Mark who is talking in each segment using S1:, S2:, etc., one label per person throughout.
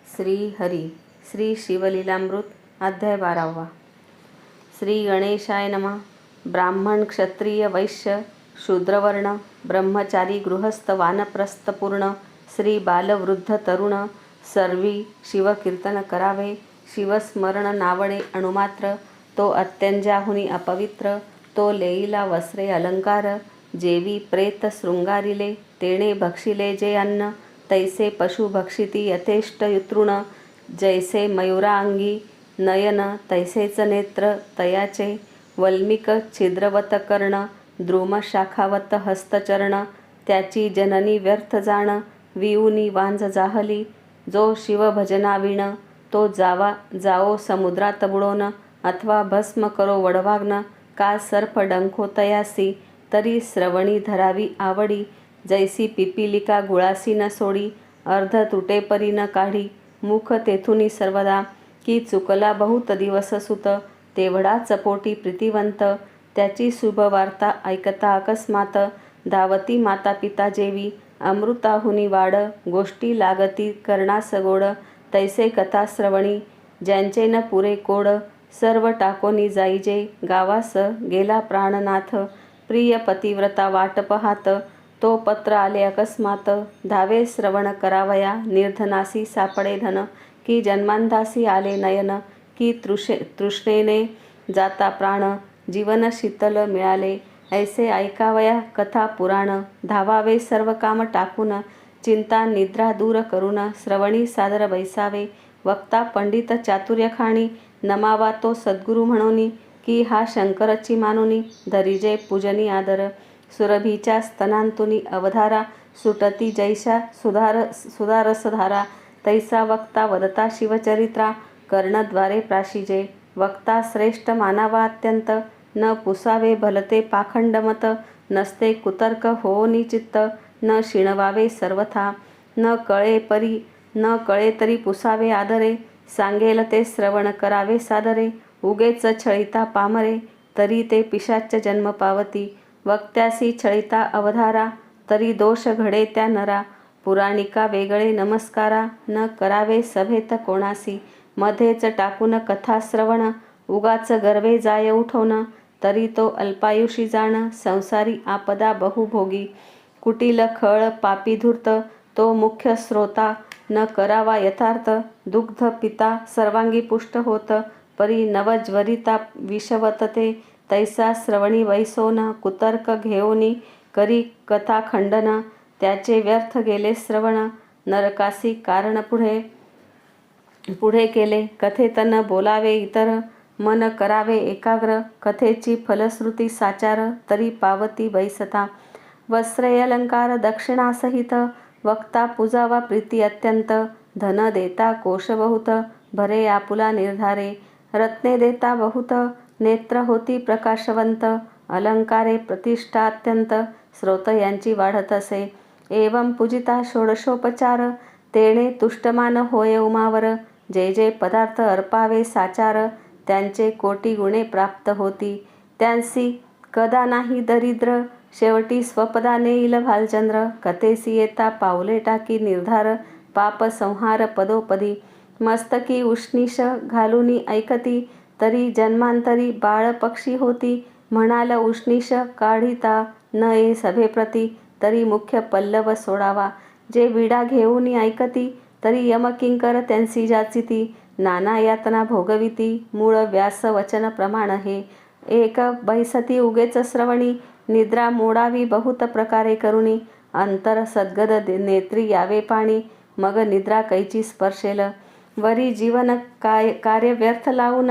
S1: श्री हरी श्री शिवलीलामृत अध्याय 12। श्री गणेशाय नमः। ब्राह्मण क्षत्रिय वैश्य शूद्रवर्ण ब्रह्मचारी गृहस्थ वानप्रस्थ पूर्ण श्री बालवृद्ध तरुण सर्वी शिवकीर्तन करावे। शिवस्मरण नावडे अणुमात्र तो अत्यंजाहुनी अपवित्र तो लेईला वस्त्रे अलंकार जेवी प्रेत शृंगारिले तेणे भक्षिले जे अन्न तैसे पशु भक्षिती यथेष्ट तृण जैसे मयुरांगी नयन तैसेच नेत्र तयाचे वल्मिक छिद्रवत कर्ण द्रुम शाखावत हस्तचरण त्याची जननी व्यर्थ जाण विऊनी वांझ जाहली जो शिवभजनाविण तो जाओ समुद्रात बुडोन अथवा भस्म करो वडवाग्न का सर्प डंखो तयासी तरी श्रवणी धरावी आवडी जैसी पिपिलिका गुळासी न सोडी अर्ध तुटे परी न काढी मुख तेथुनी सर्वदा की चुकला बहुत दिवस सुत तेवढा चपोटी प्रीतिवंत त्याची शुभ वार्ता ऐकता अकस्मात धावती माता पिता जेवी अमृताहुनी वाड गोष्टी लागती करणास गोड तैसे कथा श्रवणी ज्यांचे न पुरे कोड सर्व टाकोनी जाईजे गावास गेला प्राणनाथ प्रिय पतिव्रता वाट पहात तो पत्र आले अकस्मात धावे श्रवण करावया निर्धनासी सापडे धन की जन्मांधासी आले नयन की तृष्णेने जाता प्राण जीवन शीतल मिळाले ऐसे ऐकावया कथा पुराण धावावे सर्व काम टाकून चिंता निद्रा दूर करून श्रवणी सादर बैसावे वक्ता पंडित चातुर्य खाणी नमावा तो सद्गुरु म्हणोनी की हा शंकरची मानुनी धरिजे पूजनी आदर सुरभीच्या स्तनांतुनी अवधारा सुटती जैसा सुधारसधारा तैसा वक्ता वदता शिवचरित्रा कर्णद्वारे प्राशिजे वक्ता श्रेष्ठ मानावा अत्यंत न पुसावे भलते पाखंडमत नसते कुतर्क होनी चित्त न शिणवावे सर्वथा न कळे तरी पुसावे आदरे सांगेल ते श्रवण करावे सादरे उगेच छळिता पामरे तरी ते पिशाच्च जन्म पावती वक्त्यासी छळिता अवधारा तरी दोष घडे त्या नरा पुराणिका वेगळे नमस्कारा न करावे सभेत कोणासी मध्येच टाकून कथा श्रवण उगाच गर्वे जाय उठवण तरी तो अल्पायुषी जाण संसारी आपदा बहुभोगी कुटील खळ पापी धूर्त तो मुख्य श्रोता न करावा यथार्थ दुग्ध पिता सर्वांगी पुष्ट होत परी नवज्वरिता विषवत ते तैसा श्रवणी वैसोन कुतर्क घेऊनी करी कथा खंडन त्याचे व्यर्थ गेले श्रवण नरकासी कारण पुढे केले कथेत न बोलावे इतर मन करावे एकाग्र कथेची फलश्रुती साचार तरी पावती बैसता वस्त्रे अलंकार दक्षिणासहित वक्ता पूजावा प्रीती अत्यंत धन देता कोश बहुत भरे आपुला निर्धारे रत्ने देता बहुत नेत्र होती प्रकाशवंत अलंकारे प्रतिष्ठा अत्यंत स्रोत यांची वाढत असे एवं पूजिता षोडशोपचार तेणे तुष्टमान होय उमावर जे जे पदार्थ अर्पावे साचार त्यांचे कोटी गुणे प्राप्त होती त्यांसी कदा नाही दरिद्र शेवटी स्वपदाने येईल भालचंद्र कथेसी येता पावले टाकी निर्धार पाप संहार पदोपदी मस्तकी उष्णीश घालूनी ऐकती तरी जन्मांतरी बाळ पक्षी होती म्हणाल उष्णीश काढिता न ये सभेप्रती तरी मुख्य पल्लव सोडावा जे विडा घेऊनी ऐकती तरी यमकिंकर त्यांसी जाचिती नाना यातना भोगविती मूळ व्यास वचन प्रमाण हे एक बैसती उगेच श्रवणी निद्रा मोडावी बहुत प्रकारे करुणी अंतर सद्गद नेत्री यावे पाणी मग निद्रा कैची स्पर्शेल वरी जीवन कार्य व्यर्थ लावून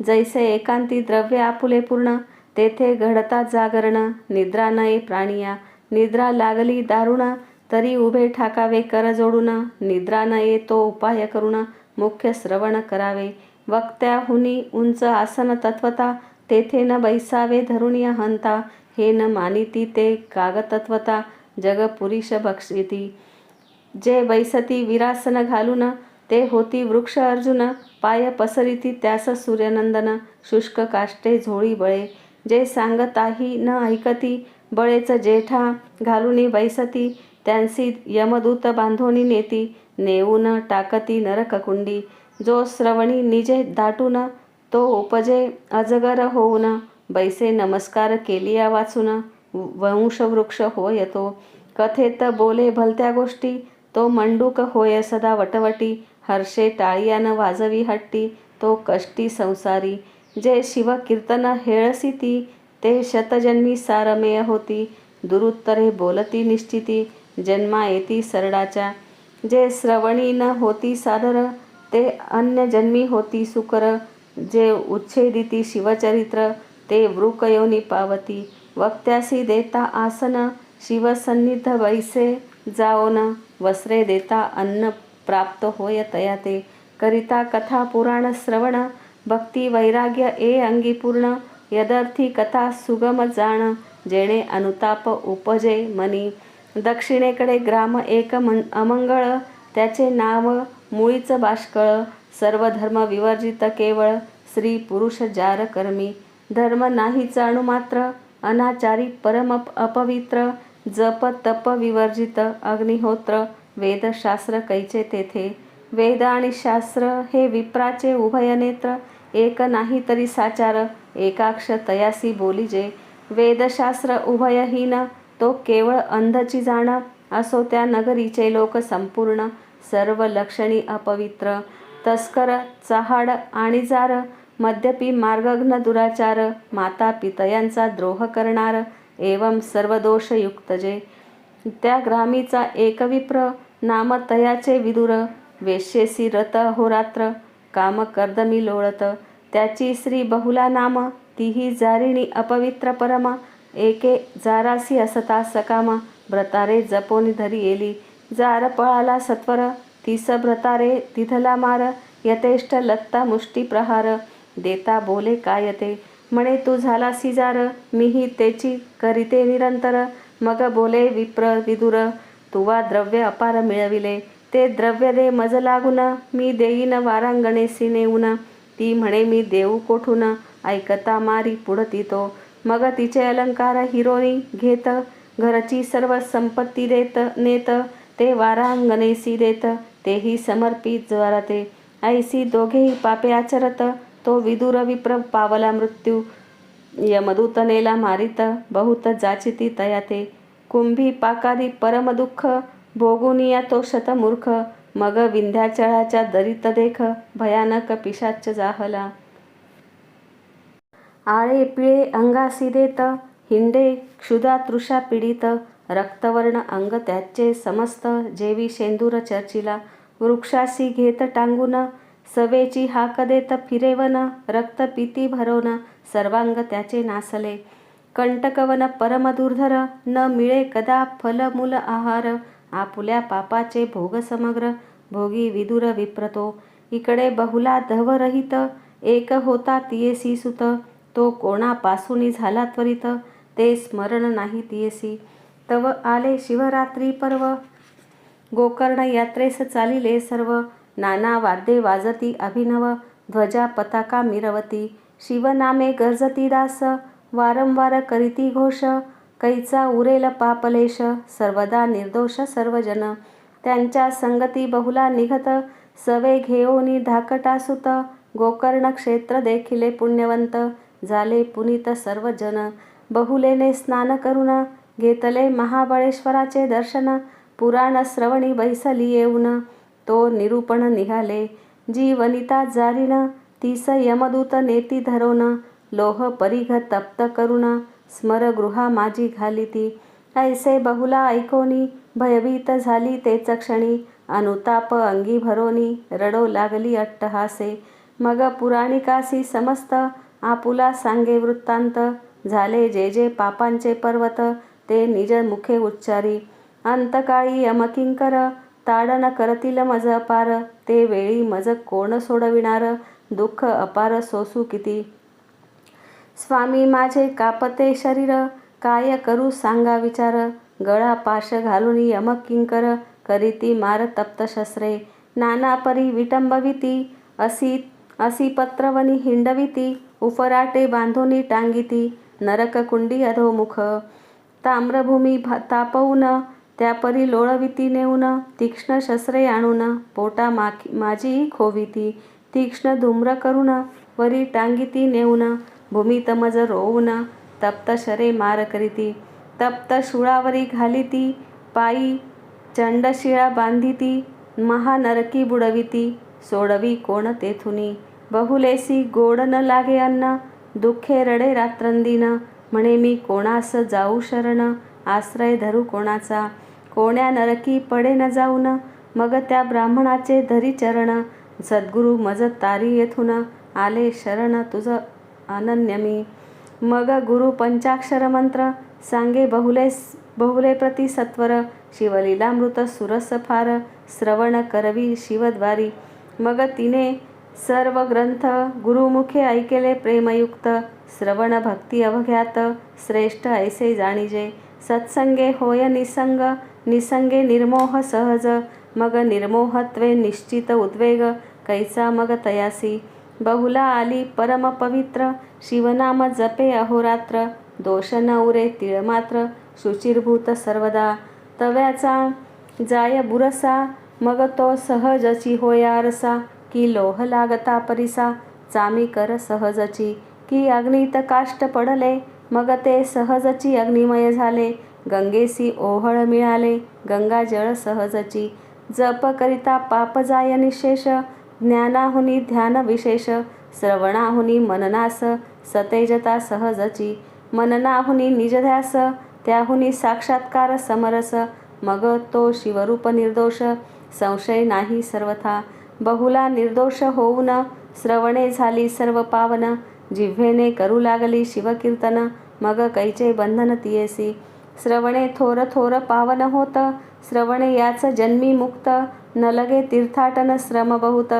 S1: जैसे एकांती द्रव्य आपुले पूर्ण तेथे घडता जागरण निद्रा नये प्राणिया निद्रा लागली दारुण तरी उभे ठाकावे कर जोडून निद्रा नये तो उपाय करून मुख्य श्रवण करावे वक्त्याहुनी उंच आसन तत्वता तेथे न बैसावे धरुणीय हंता हे न मानिती ते कागतत्वता जग पुरीश भक्षिती जे बैसती विरासन घालून ते होती वृक्ष अर्जुन पाय पसरिती त्यास सूर्यनंदन शुष्क काष्टे झोळी बळे जे सांगताही न ऐकती बळेच जेठा घालूनी बैसती त्यांसी यमदूत बांधोनी नेती नेऊन टाकती नरककुंडी. जो श्रवणी निजे दाटून तो उपजे अजगर होऊन. बैसे नमस्कार केलिया वाचून वंशवृक्ष होय तो. कथेत बोले भलत्या गोष्टी तो मंडूक होय सदा वटवटी. हर्षे टाळियान वाजवी हट्टी तो कष्टी संसारी. जे शिवकीर्तन हेळसी ती ते शतजन्मी सारमेय होती. दुरुत्तरे बोलती निश्चिती जन्मा येती सरडाच्या. जे श्रवणी न होती सादर ते अन्यजन्मी होती सुकर. जे उच्छेदिती शिवचरित्र ते वृकयोनी पावती. वक्त्यासी देता आसन शिवसन्निध बैसे जाओन. वस्त्रे देता अन्न प्राप्त होय तया ते. करिता कथा पुराण श्रवण भक्ती वैराग्य ए अंगी पूर्ण. यदर्थी कथा सुगम जाण जेणे अनुताप उपजे मनी. दक्षिणेकडे ग्राम एक अमंगळ त्याचे नाव मुळीच बाष्कळ. सर्व धर्म विवर्जित केवळ स्त्री पुरुष जार कर्मी. धर्म नाहीच अणुमात्र अनाचारी परम अपवित्र. जप तप विवर्जित अग्निहोत्र वेदशास्त्र कैचे तेथे. वेद आणि शास्त्र हे विप्राचे उभय नेत्र. एक नाही तरी साचार एकाक्ष तयासी बोलिजे. वेदशास्त्र उभयहीन तो केवळ अंधची जाण. असो त्या नगरीचे लोक संपूर्ण सर्व लक्षणी अपवित्र. तस्कर चहाड आणि जार मद्यपी मार्गघ्न दुराचार. माता पितयांचा द्रोह करणार एवं सर्व दोषयुक्त जे. त्या ग्रामीचा एक विप्र नाम तयाचे विदुर. वेश्येसी रत अहोरात्र काम कर्दमी लोळत. त्याची स्त्री बहुला नाम तीही जारिणी अपवित्र परम. एके जारासी असता सकाम भ्रतारे जपोनी धरी येली. जार पळाला सत्वर तीस भ्रतारे तिथला मार. यथेष्ट लत्ता मुष्टी प्रहार देता बोले काय ते. म्हणे तू झालासी जार मीही तेची करीते निरंतर. मग बोले विप्र विदुर तुवा द्रव्य अपार मिळविले. ते द्रव्य दे मज लागून मी देईन वारांगणेसी नेऊन. ती म्हणे मी देऊ कोठून ऐकता मारी पुढती तो. मग तिचे अलंकार हिरोनी घेत घरची सर्व संपत्ती देत नेत. ते वारांगणेसी देत तेही समर्पित ज्वारते. ऐसी दोघेही पापे आचरत तो विदुर विप्र पावला मृत्यू. यमदूत नेला मारित बहुत जाचिती तया ते. कुंभी पाकादी परम दुःख भोगुनिया तो शतमूर्ख. मग विंध्याचळाच्या दरीत देख भयानक पिशाच जाहला. आळे पिळे अंगासी देत हिंडे क्षुधा तृषा पीडित. रक्तवर्ण अंग त्याचे समस्त जेवी शेंदूर चर्चिला. वृक्षासी घेत टांगून सवेची हाक देत फिरेवन. रक्त पिती भरवून सर्वांग त्याचे नासले. कंटकवन परम दुर्धर न मिळे कदा फल मूल आहार. आपुल्या पापाचे भोग समग्र भोगी विदुर विप्रतो. इकडे बहुला धवरहित एक होता तियेसी सुत. तो कोणापासूनी झाला त्वरित ते स्मरण नाही तियेसी. तव आले शिवरात्री पर्व गोकर्ण यात्रेस चालिले सर्व. नाना वाद्ये वाजती अभिनव ध्वजा पताका मिरवती. शिवनामे गर्जती दास वारंवार करीती घोष. कैचा उरेल पापलेश सर्वदा निर्दोष सर्वजन. त्यांच्या संगती बहुला निघत सवे घेऊनी धाकटा सुत. गोकर्ण क्षेत्र देखिले पुण्यवंत झाले पुनीत सर्वजन. बहुलेने स्नान करून घेतले महाबळेश्वराचे दर्शन. पुराण श्रवणी बैसली येऊन तो निरूपण निघाले. जी वनिता जारीन तीस यमदूत नेती धरोन. लोह परिघ तप्त करून स्मरगृहा माझी घालिती. ऐसे बहुला ऐकोनी भयभीत झाली तेच क्षणी. अनुताप अंगी भरोनी रडो लागली अट्टहासे. मग पुराणिकासी समस्त आपुला सांगे वृत्तांत. झाले जे जे पापांचे पर्वत ते निज मुखे उच्चारी. अंतकाळी यमकिंकर ताडन करतील मज अपार. ते वेळी मज कोण सोडविणार दुःख अपार सोसू किती. स्वामी माझे कापते शरीर काय करू सांगा विचार. गळा पाश घालून यमकिंकर करीती मार तप्त शस्त्रे. नाना परी विटंबविती असी पत्रवनी हिंडविती. उफराटे बांधोनी टांगिती नरककुंडी अधोमुख. ताम्रभूमी तापवून त्यापरी लोळविती नेऊन तीक्ष्ण शस्त्रे आणून पोटा माझी खोविती तीक्ष्ण धूम्र करून वरी टांगिती नेऊन भूमीत मज रोवून तप्त शरे मार करीती तप्त शूळावरी घालिती पायी चंडशिळा बांधिती महानरकी बुडविती सोडवी कोण तेथुनी बहुलेसी गोड न लागे अन्न दुःखे रडे रात्रंदिन म्हणे मी कोणास जाऊ शरण आश्रय धरू कोणाचा कोण्या नरकी पडे न जाऊन मग त्या ब्राह्मणाचे धरी चरण सद्गुरु मज तारी येथून आले शरण तुझ अनन्य मी मग गुरु पंचाक्षर मंत्र सांगे बहुले प्रति सत्वर शिवलीलामृत सुरस फार श्रवण करवी शिवद्वारी मग तिने सर्व ग्रंथ गुरुमुखे ऐकेले प्रेमयुक्त श्रवण भक्ती अवघ्यात श्रेष्ठ ऐसे जाणीजे सत्संगे होय निसंग निसंगे निर्मोह सहज मग निर्मोहत्वे निश्चित उद्वेग कैसा मग तयासी बहुला आली परम पवित्र शिवनाम जपे अहोरात्र दोष न उरे तिळ मात्र शुचिर्भूत सर्वदा तव्याचा जाय बुरसा मग तो सहजची होय आरसा की लोह लागता परिसा चामी कर सहजची की अग्नीत काष्ट पडले मग ते सहजची अग्निमय झाले गंगेसी ओहळ मिळाले गंगाजळ सहजची जप करिता पाप जाय निशेष ज्ञानाहुनी ध्यान विशेष श्रवणाहुनी मननास सतेजता सहजची मननाहुनी निजध्यास त्याहुनी साक्षात्कार समरस मग तो शिवरूप निर्दोष संशय नाही सर्वथा बहुला निर्दोष होऊन श्रवणे झाली सर्व पावन जिव्हेने करू लागली शिवकीर्तन मग कैचे बंधन तियेसी श्रवणे थोर थोर पावन होत श्रवणे याच जन्मी मुक्त न लगे तीर्थाटन श्रम बहुत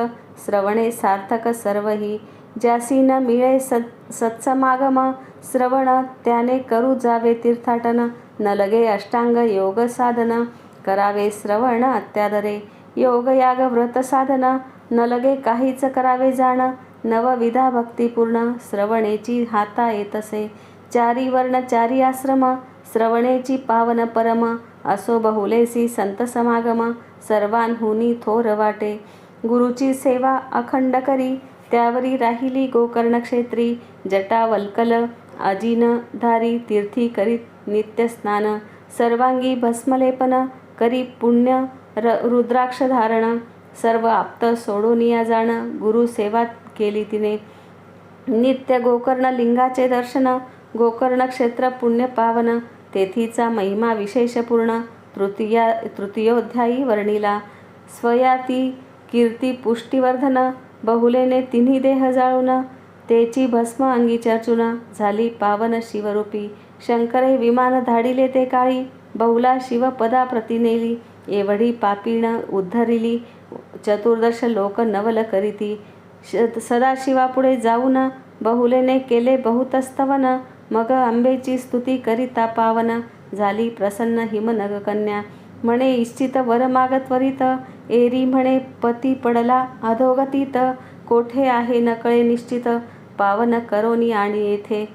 S1: श्रवणे सार्थक सर्वही ज्यासी न मिळे सत्समागम श्रवण त्याने करू जावे तीर्थाटन न लगे अष्टांग योग साधन करावे श्रवण अत्यादरे योग याग व्रत साधन न लगे काहीच करावे जाण नवविधा भक्तिपूर्ण श्रवणेची हाता येतसे चारी वर्ण चारी आश्रम श्रवणेची पावन परम असो बहुलेसी संत समागम सर्वांहुनी थोर वाटे गुरुची सेवा अखंड करी त्यावरी राहिली गोकर्ण क्षेत्री जटा वल्कल अजिनधारी तीर्थी करीत नित्य स्नान सर्वांगी भस्मलेपन करी पुण्य रुद्राक्ष धारण सर्व आप्त सोडोनिया जाण गुरु सेवा केली तिने नित्य गोकर्ण लिंगाचे दर्शन गोकर्ण क्षेत्र पुण्य पावन तेथीचा महिमा विशेषपूर्ण तृतीयोध्यायी वर्णिला स्वयाती कीर्ती पुष्टिवर्धन बहुलेने तिन्ही देह जाळून तेची भस्म अंगी चर्चून झाली पावन शिवरूपी शंकरे विमान धाडिले ते काळी बहुला शिवपदा प्रतिनेली एवढी पापीण उद्धरिली चतुर्दश लोक नवल करीती सदाशिवापुढे जाऊन बहुलेने केले बहुत स्तवन मग अंबेची स्तुती करिता पावन झाली प्रसन्न हिमनगकन्या म्हणे इच्छित वर माग त्वरित एरी म्हणे पती पडला अधोगतीत कोठे आहे नकळे निश्चित पावन करोनी आणि येथे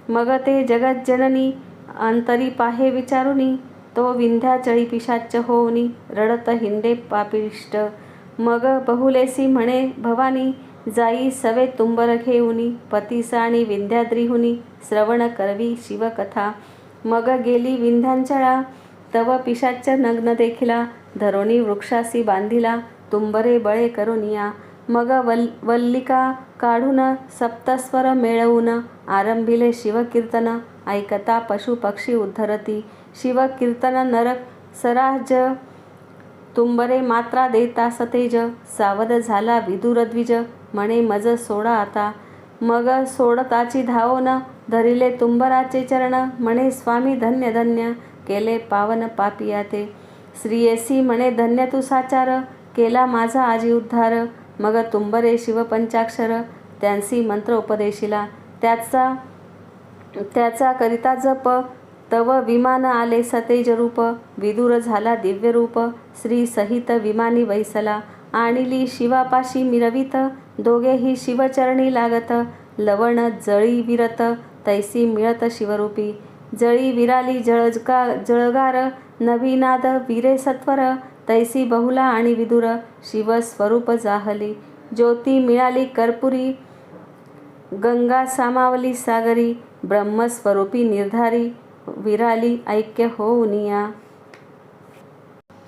S1: मग ते जगज्जननी अंतरी पाहे विचारुनी तो विंध्याचळी पिशाच्च होऊनी रडत हिंडे पापिष्ट मग बहुलेसी म्हणे भवानी जाई सवे तुंबर घेऊनी पतिसाणी विंध्याद्रिहुनी श्रवण करवी शिवकथा मग गेली विंध्यांचळा तव पिशाच्च नग्न देखिला धरोणी वृक्षासी बांधिला तुंबरे बळे करुनिया मग वल्लिका काढून सप्तस्वर मेळवून आरंभिले शिवकीर्तन ऐकता पशु पक्षी उद्धरती शिवकीर्तन नरक सराज तुंबरे मात्रा देता सतेज सावध झाला विदुरद्विज म्हणे मज सोडा आता मग सोडताची धावोन धरिले तुंबराचे चरण म्हणे स्वामी धन्य धन्य केले पावन पापिया ते श्रीयेसी म्हणे धन्य तू साचार केला माझा आजी उद्धार मग तुंबरे शिवपंचाक्षर त्यांसी मंत्र उपदेशिला त्याचा करिता जप तव विमान आले सतेज रूप विदुर झाला दिव्य रूप श्री सहित विमानी वैसला आणिली शिवापाशी मिरवित दोघेही शिवचरणी लागत लवण जळी विरत तैसी मिळत शिवरूपी जळी विराली जळगार नवीनाद वीरे सत्वर, तैसी बहुला आणि विदुर, शिव स्वरूप जाहली. ज्योती मिळाली कर्पुरी, गंगा सामावली सागरी, ब्रह्मस्वरूपी निर्धारी, विराली ऐक्य होऊनिया.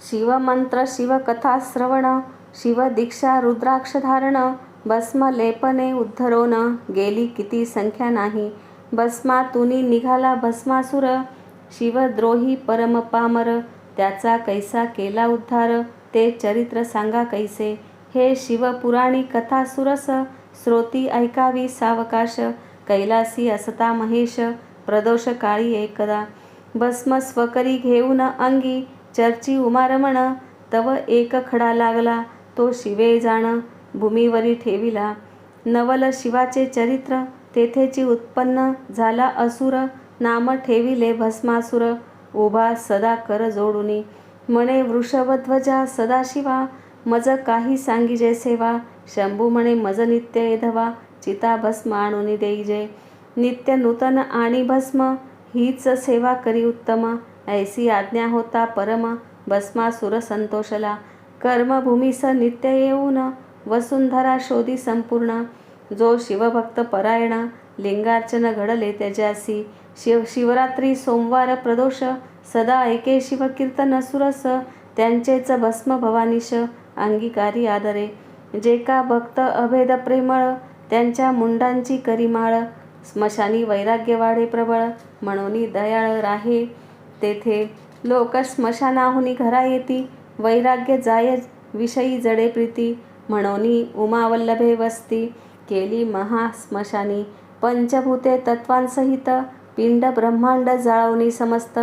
S1: शिवमंत्र शिवकथा श्रवण, शिवदीक्षा रुद्राक्ष धारण, भस्म लेपने उद्धरोन, गेली किती संख्या नाही. भस्मातुनी निघाला भस्मासुर, शिवद्रोही परम पामर, त्याचा कैसा केला उद्धार, ते चरित्र सांगा कैसे. हे शिवपुराणी कथा सुरस, श्रोती ऐकावी सावकाश, कैलासी असता महेश, प्रदोष काळी एकदा. भस्म स्वकरी घेऊन अंगी, चर्ची उमारमण, तव एक खडा लागला, तो शिवे जाण भूमीवरी ठेविला. नवल शिवाचे चरित्र, तेथेची उत्पन्न झाला असुर, नाम ठेविले भस्मासुर, उभा सदा कर जोडुनी. म्हणे वृषभध्वजा सदाशिवा, मज काही सांगिजे सेवा, शंभू म्हणे मज नित्य एधवा, चिता भस्म आणूनी देईजे. नित्य नूतन आणि भस्म, हीच सेवा करी उत्तम, ऐसी आज्ञा होता परम, भस्मासुर संतोषला. कर्मभूमीस नित्य येऊन, वसुंधरा शोधी संपूर्ण, जो शिवभक्त परायण, लिंगार्चन घडले त्याच्यासी. शिवरात्री सोमवार प्रदोष, सदा ऐके शिवकीर्तन सुरस, त्यांचेच भस्म भवानीश, अंगीकारी आदरे. जे का भक्त अभेद प्रेमळ, त्यांच्या मुंडांची करी माळ, स्मशानी वैराग्य वाढे प्रबळ, म्हणून दयाळ राहे तेथे. लोक स्मशानाहुनी घरा येती, वैराग्य जाय विषयी जडे प्रीती, म्हणून उमावल्लभे वस्ती, केली महास्मशानी. पंचभूते तत्वांसहित, पिंड ब्रह्मांड जाळवणी समस्त,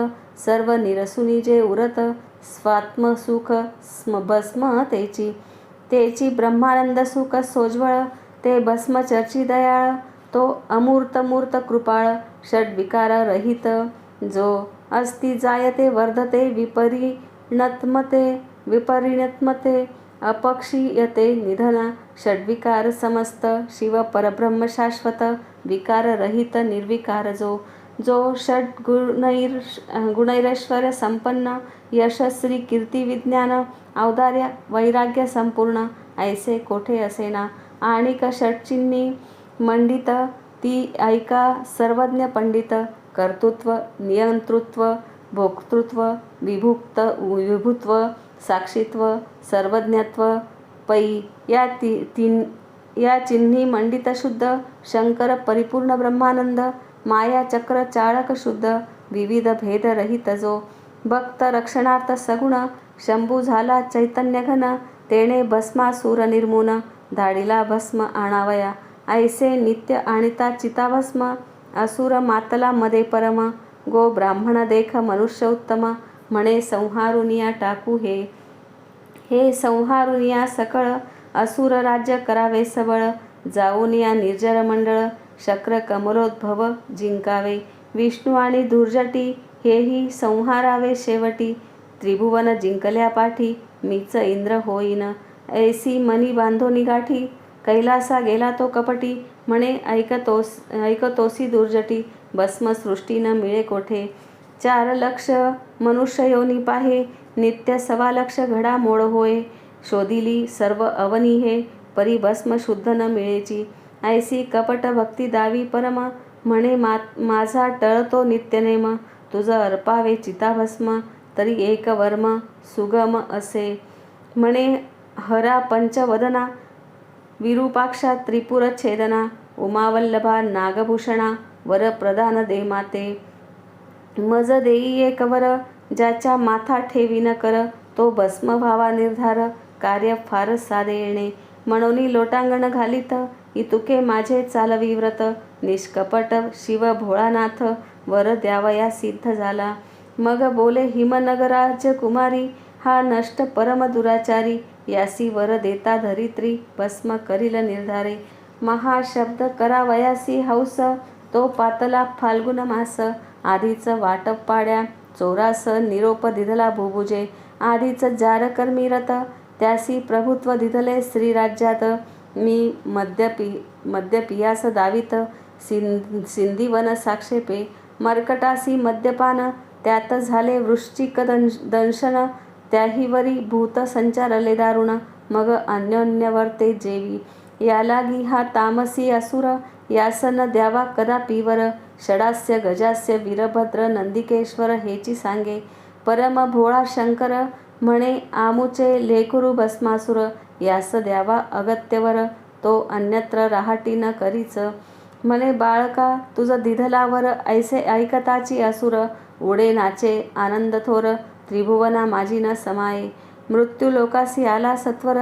S1: सर्व निरसुनी जे उरत, स्वात्मसुख भस्म तेची. तेची ब्रह्मानंद सुख सोज्वळ, ते भस्म चर्ची दयाळ, तो अमूर्त मूर्त कृपाळ, षड्विकार रहित, जो अस्ति जायते वर्धते विपरिणतमते अपक्षीयते निधन. षड्विकार समस्त, शिव परब्रह्म शाश्वत, विकार रहित निर्विकार जो. जो गुणैरेश्वर संपन्न, यशस्वी कीर्ती विज्ञान, औदार्य वैराग्य संपूर्ण, ऐसे कोठे असेना. आणिक षटचिन्ही मंडित, ती ऐका सर्वज्ञ पंडित, कर्तृत्व नियंतृत्व भोक्तृत्व विभुत्व साक्षित्व सर्वज्ञत्व पै या चिन्ही मंडित शुद्ध, शंकर परिपूर्ण ब्रह्मानंद, माया चक्र चाळक शुद्ध, विविध भेद रहित जो. भक्त रक्षणार्थ सगुण, शंभू झाला चैतन्य घन, तेणे भस्मासूर निर्मून, धाडिला भस्म आणावया. ऐसे नित्य आणिता चिताभस्म, असुर मातला मध्ये परम, गो ब्राह्मण देख मनुष्य उत्तम, म्हणे संहारुनिया टाकू हे. हे संहारुनिया सकळ, असुर राज्य करावे सबळ, जाऊन या निर्जर मंडळ, शक्र कमलोद्भव जिंकावे. विष्णू आणि दुर्जटी, हेही संहारावे शेवटी, त्रिभुवन जिंकल्या पाठी, मीच इंद्र होईन. ऐसी मनी बांधोनी गाठी, कैलासा गेला तो कपटी, म्हणे ऐकतोसी दुर्जटी, भस्म सृष्टी न मिळे कोठे. 4 लक्ष मनुष्य योनी पाहे, नित्य 1.25 लक्ष घडा मोड होय. शोधिली सर्व अवनी हे, परी भस्म शुद्ध न मिळेची. ऐसी कपट भक्ती दावी परम, म्हणे माझा टळतो नित्यनेम. तुझ अर्पावे चिताभस्म, तरी एक वर्म सुगम असे. म्हणे हरा पंचवदना, विरूपाक्षा त्रिपुर छेदना, उमावल्लभा नागभूषणा, वर प्रदान दे माते. मज देई एक वर, ज्याच्या माथा ठेवी न कर, तो भस्म व्हावा निर्धार, कार्य फार साधे येणे. म्हणून लोटांगण घालीत, इतुके माझे चालवी व्रत. निष्कपट शिव भोळानाथ, वर द्यावया सिद्ध झाला. मग बोले हिमनगराज कुमारी, हा नष्ट परम दुराचारी. यासी वर देता धरित्री, भस्म करील निर्धारे. महाशब्द करावयासी हौस, तो पातला फाल्गुन मास. आधीच वाटप पाड्या चोरास, निरोप दिधला भुभुजे. आधीच जारकर्मी रथ, त्यासी प्रभुत्व दिधले श्रीराज्यात. मी मद्यपियास दावित, सिंधीवन साक्षेपे. मर्कटासी मद्यपान, त्यात झाले वृश्चिक दंशन, त्याहीवरी भूत संचारले दारुण. मग अन्योन्यवर्ते जेवी, यालागी हा तामसी असुर, यास न द्यावा कदापि वर. षडास्य गजास्य वीरभद्र नंदिकेश्वर हेची सांगे, परम भोळा शंकर म्हणे आमुचे लेकरू भस्मासुर. यास द्यावा अगत्यवर, तो अन्यत्र राहाटी न करीच. म्हणे बाळका तुझ दिधलावर, ऐसे ऐकताची असुर. उडे नाचे आनंद थोर, त्रिभुवना माझी न समाये. मृत्यू लोकासी आला सत्वर,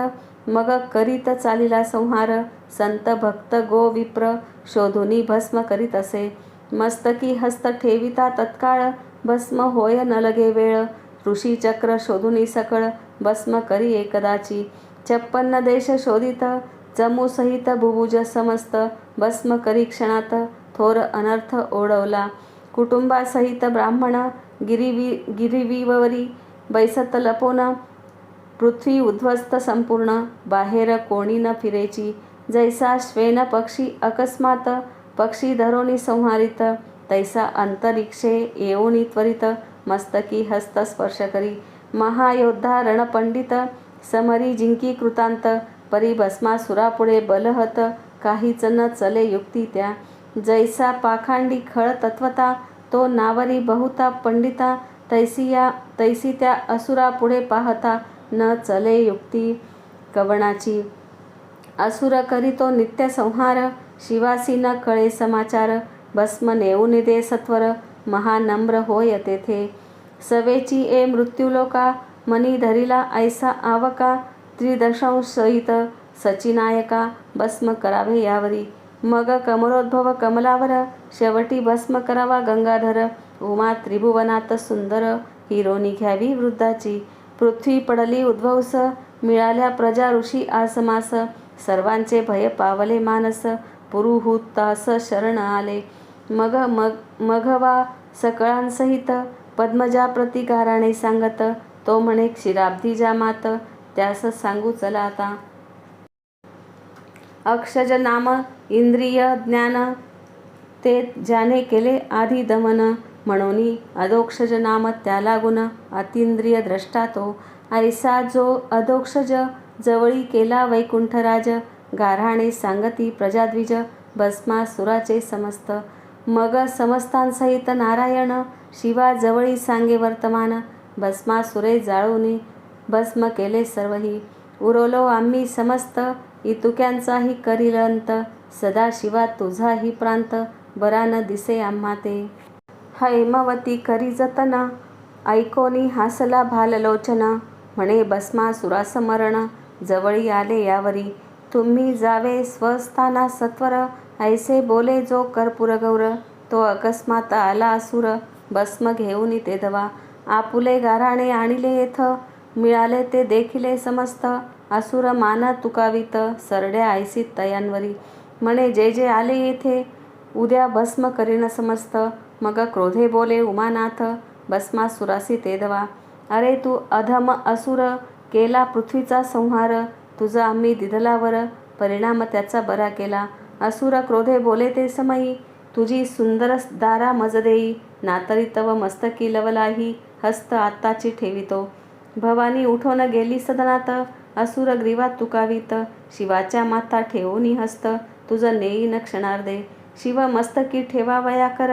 S1: मग करीत चालिला संहार. संत भक्त गो विप्र, शोधुनी भस्म करीत असे. मस्तकी हस्त ठेविता तत्काळ, भस्म होय न लगे वेळ. ऋषी चक्र शोधुनी सकळ, भस्म करी एकदाची. 56 देश शोधित, जमू सहित भुभुज समस्त. भस्म करी क्षणात, थोर अनर्थ ओढवला. कुटुंबासहित ब्राह्मण, गिरिवीवरी बैसत लपोन. पृथ्वी उद्ध्वस्त संपूर्ण, बाहेर कोणी न फिरेची. जैसा श्वेन पक्षी अकस्मात, पक्षी धरोनी संहारित. तैसा अंतरिक्षे येऊनी त्वरित, मस्तकी हस्त स्पर्श करी. महायोद्धा रणपंडित, समरी जिंकी कृतांत. परी भस्मासुरापुढे बलहत, काहीच न चले युक्ती त्या. जैसा पाखांडी खळ तत्वता, तो नावरी बहुता पंडिता. तैसी त्या असुरापुढे पाहता, न चले युक्ती कवणाची. असुर करीतो नित्य संहार, शिवासी न कळे समाचार. भस्म नेऊन दे सत्वर, महानम्र होय तेथे. सवेची ए मृत्यूलोका, मनी धरिला ऐसा आवका. त्रिदशांशसहित सचिनायका, भस्म करावे यावरी. मग कमलोद्भव कमलावर, शेवटी भस्म करावा गंगाधर. उमा त्रिभुवनात सुंदर, हिरोनी घ्यावी वृद्धाची. पृथ्वी पडली उद्भवस, मिळाल्या प्रजा ऋषी आसमास. सर्वांचे भय पावले मानस, पुरुहूतास शरण आले. मघवा सकळांसहित, पद्मजा प्रतिकाराने सांगत. तो म्हणे क्षीराब्धी जामात, त्यास सांगू चला आता. अक्षज नाम इंद्रिय ज्ञान, ते ज्याने केले आधी दमन. म्हणून अधोक्षज नाम त्याला गुण, अतींद्रिय द्रष्टा तो. ऐसा जो अधोक्षज, जवळी केला वैकुंठराज. गाऱ्हाणे सांगती प्रजाद्विज, भस्मासुराचे समस्त. मग समस्तांसहित नारायण, शिवा जवळी सांगे वर्तमान. भस्मासुरे जाळूनी, भस्म केले सर्वही. उरलो आम्ही समस्त, इतुक्यांचाही करील अंत. सदा शिवा तुझाही प्रांत, बरा न दिसे आम्हा ते. हैमवती करी जतन, ऐकोनी हासला भाललोचन. म्हणे भस्मासुरास मरण, जवळी आले यावरी. तुम्ही जावे स्वस्थाना सत्वर, ऐसे बोले जो कर्पूर गौर. तो अकस्मात आला असुर, भस्म घेऊन तेधवा. आपुले गाऱ्हाणे आणिले येथ, मिळाले ते देखिले समस्त. असुर मान तुकावित, सरड्या ऐसीत तयांवरी. म्हणे जे जे आले येथे, उद्या भस्म करीन समस्त. मग क्रोधे बोले उमानाथ, भस्मासुरासी तेधवा. अरे तू अधम असुर, केला पृथ्वीचा संहार. तुझ आम्ही दिधलावर, परिणाम त्याचा बरा केला. असुर क्रोधे बोले ते समयी, तुझी सुंदर दारा मज देई. नातरी तव मस्तकी लवलाही, हस्त आत्ताची ठेवितो. भवानी उठून गेली सदनात, असुर ग्रीवा तुकावित. शिवाच्या माथा ठेवूनी हस्त, तुझ नेईन क्षणार्धे. शिव मस्तकी ठेवावया कर,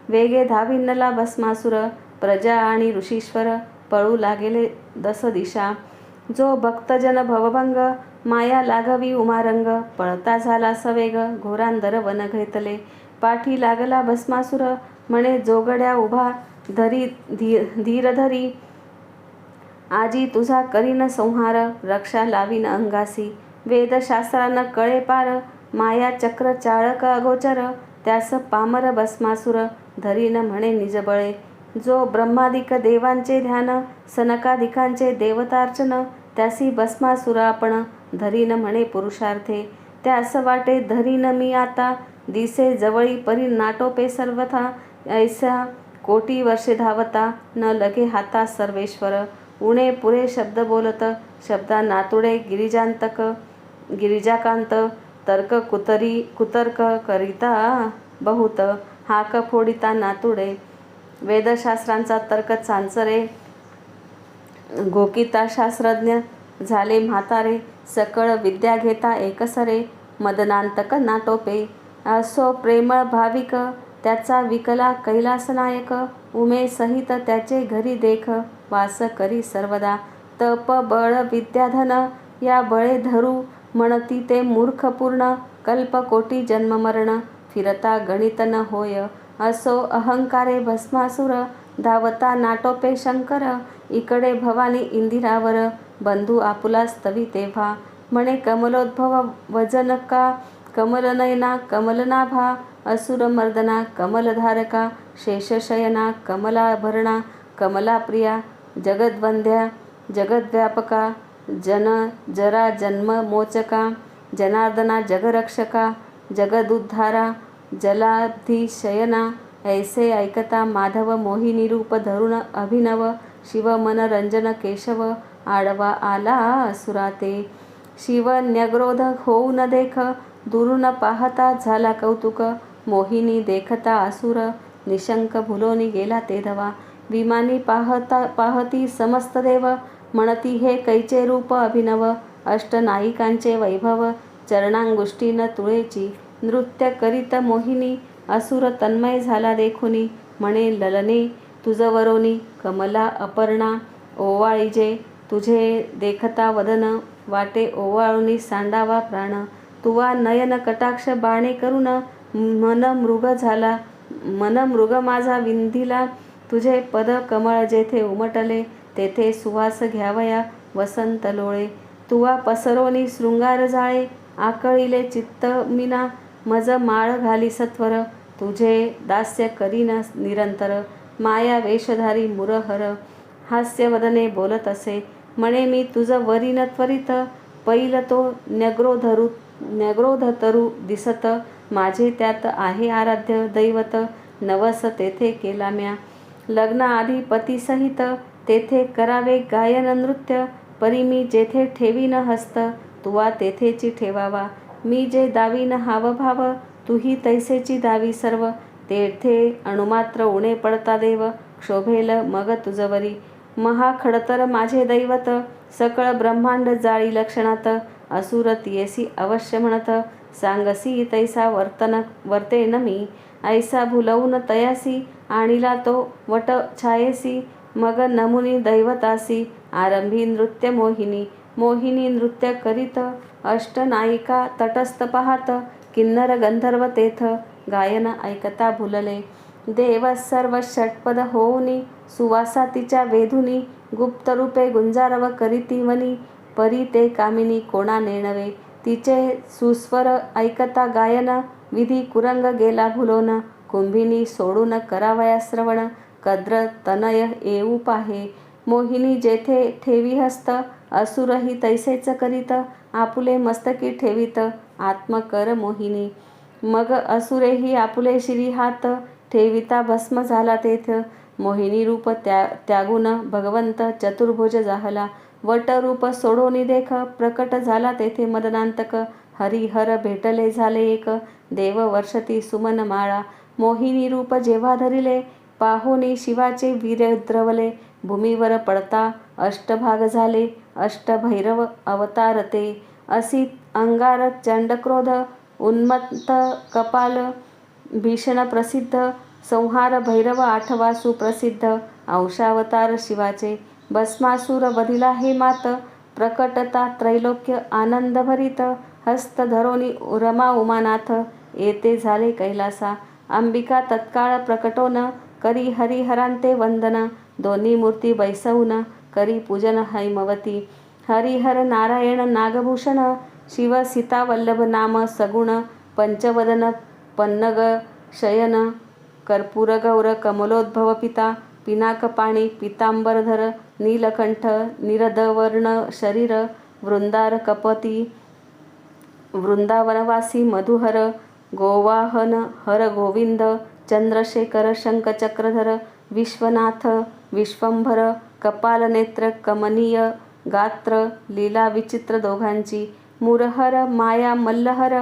S1: वेगे धाविनला भस्मासुर. प्रजा आणि ऋषीश्वर, पळू लागेले दस दिशा. जो भक्तजन भवभंग, माया लागवी उमारंग. पळता झाला सवेग, घोरांदर वन घेतले. पाठी लागला भस्मासुर, म्हणे जोगड्या उभा धरी धीर धरी. आजी तुझा करीन संहार, रक्षा लावीन अंगासी. वेदशास्त्रान कळे पार, माया चक्र चाळक अगोचर. त्यास पामर भस्मासुर, धरीन म्हणे निजबळे. जो ब्रह्मादिक देवांचे ध्यान, सनकादिकांचे देवतार्चन. त्यासी भस्मासुर आपण, धरीन म्हणे पुरुषार्थे. त्यास वाटे धरीन मी आता, दिसे जवळी परी नाटोपे सर्वथा. ऐसा कोटी वर्षे धावता, न लगे हाता सर्वेश्वर. उणे पुरे शब्द बोलत, शब्दा नातुडे गिरिजाकांत. तर्क कुतर्क करिता बहुत, हाक फोडिता नातुडे. वेदशास्त्रांचा तर्क चांचरे, घोकिता शास्त्रज्ञ झाले म्हातारे, सकळ विद्या घेता एकसरे, मदनांतक नाटोपे. असो प्रेमळ भाविक त्याचा विकला कैलासनायक, उमे सहित त्याचे घरी देख, वास करी सर्वदा. तप बळ विद्याधन या बळे धरू, म्हणती ते मूर्ख पूर्ण, कल्पकोटी जन्ममरण, फिरता गणित न होय. असो अहंकारे भस्मासुर, धावता नाटोपे शंकर, इकडे भवानी इंदिरावर, बंधू आपुला स्तवी तेव्हा. म्हणे कमलोद्भव वजनका, कमलनयना कमलनाभा, असुरमर्दना कमलधारका, शेषशयना कमलाभरणा, कमलाप्रिया, जगद्वंद्या जगद्व्यापका, जन जरा जन्ममोचका, जनार्दना जगरक्षका, जगदुद्धारा, जलाधिशयना. ऐसे ऐकता माधव मोहिनी रूप धरून अभिनव, शिव मनरंजन केशव, आडवा आला असुराते. शिव न्यग्रोध होऊ न देख, दुरून पाहता झाला कौतुक, मोहिनी देखता असुर, निशंक भुलोनी गेला ते धवा. विमानी पाहती समस्त देव, म्हणती हे कैचे रूप अभिनव, अष्टनायिकांचे वैभव, चरणांगुष्टीन तुळेची. नृत्य करीत मोहिनी, असुर तन्मय झाला देखुनी, म्हणे ललने तुझवरोनी, कमला अपर्णा ओवाळीजे. तुझे देखता वदन, वाटे ओवाळूनी सांडावा प्राण. तुवा नयन कटाक्ष बाणे करून, मन मृग माझा विंधिला. तुझे पद कमळ जेथे उमटले, तेथे सुवास घ्यावया वसंत लोळे. तुवा पसरोनी शृंगार जाळे, आकळिले चित्त मीना, मज माळ घाली सत्वर. तुझे दास्य करीन निरंतर, माया वेशधारी मुरहर. हास्यवदने बोलत असे, म्हणे मी तुझ वरीन त्वरित, पैल तो न्यग्रोध तरु दिसत. माझे त्यात आहे आराध्य दैवत, नवस तेथे केला म्या. लग्नाआधी पतीसहित, तेथे करावे गायन नृत्य. परी मी जेथे ठेवीन हस्त, तुवा तेथेची ठेवावा. मी जे दावीन हावभाव, तुही तैसेची दावी सर्व. तेथे अणुमात्र उणे पडता देव, क्षोभेल मग तुझवरी. महाखडतर माझे दैवत, सकळ ब्रह्मांड जाळी लक्षणात. असुर तियेसी अवश्य म्हणत, सांगसी तैसा वर्तेन मी. ऐसा भुलवून तयासी, आणिला तो वट छायेसी. मग नमुनी दैवतासी, आरंभी नृत्य मोहिनी. मोहिनी नृत्य करीत, अष्टनायिका तटस्थ पाहात. किन्नर गंधर्व तेथ, गायन ऐकता भुलले. देव सर्व षटपद होऊनी, सुवासा तिच्या वेधुनी. गुप्तरूपे गुंजारव करीती वनी, परी ते कामिनी कोणा नेणवे. तिचे सुस्वर ऐकता गायन, विधी कुरंग गेला भुलोन. कुंभिनी सोडून करावया श्रवण, कद्र तनय येऊ पाहे. मोहिनी जेथे ठेवी हस्त, असुरही तैसेच करीत. आपुले मस्तकी ठेवीत, आत्मकर मोहिनी. मग असुरेही आपुले शिरी हात, ठेविता भस्म झाला तेथ. मोहिनी रूप त्यागून भगवंत चतुर्भुज जाहला. वट रूप सोडोनी देख, प्रकट झाला तेथे मदनांतक. हरिहर भेटले झाले एक, देव वर्षती सुमन माळा. मोहिनी रूप जेव्हा धरिले, पाहोनी शिवाचे वीर्य द्रवले. भूमीवर पडता अष्टभाग झाले, अष्टभैरव अवतार ते. असी अंगार चंडक्रोध, उन्मत्त कपाल भीषण प्रसिद्ध. संहार भैरव आठवा सुप्रसिद्ध, अंशावतार शिवाचे. भस्मासुर वधिला हे मात, प्रकटता त्रैलोक्य आनंद भरित. हस्त धरोनी रमा उमानाथ, येते झाले कैलासा. अंबिका तत्काळ प्रकटोन, करी हरिहरांते वंदन. दोन्ही मूर्ती बैसवून, करी पूजन हैमवती. हरिहर नारायण नागभूषण, शिव सीतावल्लभ नाम सगुण. पंचवदन पन्नग शयन, कर्पूरगौर कमलोद्भव पिता. पिनाकपाणी पीतांबरधर, नीलकंठ निरदवर्ण शरीर. वृंदार कपती वृंदावनवासी मधुहर. गोवाहन हर गोविंद, चंद्रशेखर शंखचक्रधर. विश्वनाथ विश्वंभर, कपालनेत्र कमनीय गात्र. लीला विचित्र दोघांची. मुरहर माया मल्लहर,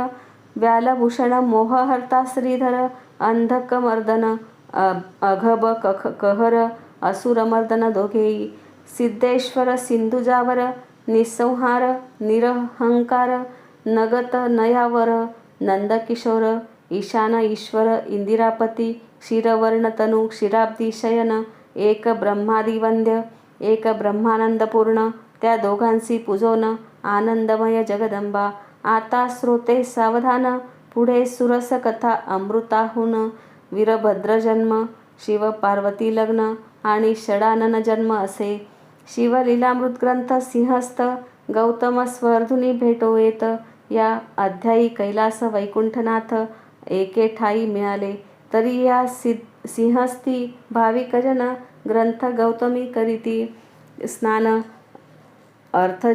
S1: व्यालभूषण मोहहर्ता श्रीधर. अंधकमर्दन अघब कहर असुरमर्दन दोघेही, सिद्धेश्वर सिंधुजावर निसंहार निरहंकार, नगत नयावर नंदकिशोर, ईशान ईश्वर इंदिरापती, क्षीरवर्णतनु क्षीराब्दी शयन, एक ब्रह्मादिवंद्य एक ब्रह्मानंदपूर्ण, त्या दोघांसी पूजोन आनंदमय जगदंबा. आता श्रोते सावधान, पुढे सुरस कथा अमृताहून. वीरभद्र जन्म, शिव पार्वती लग्न आणि षडानन जन्म असे. शिवलीलामृत ग्रंथ सिंहस्थ, गौतम स्वर्धुनी भेटो येत. या अध्यायी कैलास वैकुंठनाथ एके ठाई मिळाले. तरी या सिंहस्थी भाविकजन ग्रंथ गौतमी करीती स्नान. अर्थ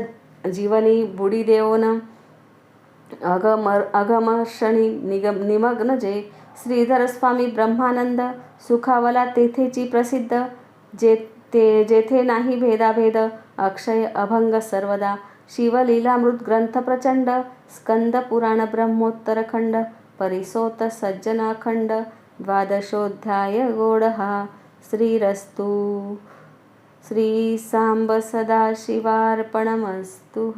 S1: जीवनी बुडी देवोन अगमर्षणी निमग्न जे. श्रीधर स्वामी ब्रह्मानंद सुखावला तेथेची प्रसिद्ध. जेथे नाही भेदाभेद, अक्षय अभंग सर्वदा. शिवलीलामृत ग्रंथ प्रचंड, स्कंद पुराण ब्रह्मोत्तर खंड. परिसोत सज्जन अखंड, द्वादशोऽध्याय गोड हा. श्रीरस्तु. श्री सांब सदाशिवार्पणमस्तु.